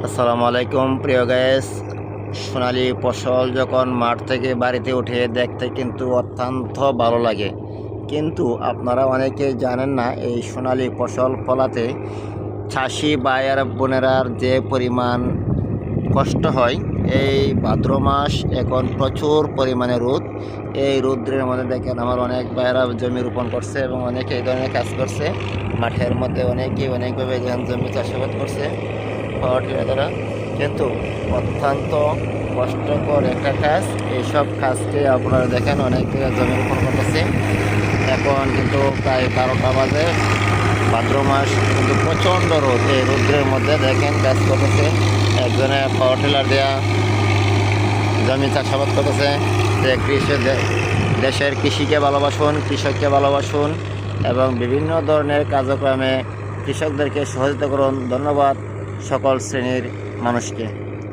আসসালামু আলাইকুম প্রিয় গায়েস। সোনালী ফসল যখন মাঠ থেকে বাড়িতে উঠে দেখতে কিন্তু অত্যন্ত ভালো লাগে, কিন্তু আপনারা অনেকে জানেন না এই সোনালী ফসল ফলাতে চাষি ভাইয়ের বোনেরার যে পরিমাণ কষ্ট হয়। এই ভাদ্র মাস এখন প্রচুর পরিমাণে রোদ। এই রৌদ্রের মধ্যে দেখেন আমার অনেক ভাইয়েরা জমি রোপণ করছে এবং অনেকে এই ধরনের কাজ করছে। মাঠের মধ্যে অনেকভাবে জমি চাষাবাদ করছে তারা, কিন্তু অত্যন্ত কষ্টকর একটা কাজ। এইসব কাজকে আপনারা দেখেন অনেক জমি রোপণ করতেছে। এখন কিন্তু প্রায় 12টা বাজে, ভাদ্র মাস কিন্তু প্রচণ্ড রোদ। এই রৌদ্রের মধ্যে দেখেন কাজ করতেছে, একজনে পাওয়ার টিলার দেওয়া জমি চাষাবাদ করতেছে। যে দেশের কৃষিকে ভালোবাসুন, কৃষককে ভালোবাসুন এবং বিভিন্ন ধরনের কার্যক্রমে কৃষকদেরকে সহযোগিতা করুন। ধন্যবাদ সকল শ্রেণীর মানুষকে।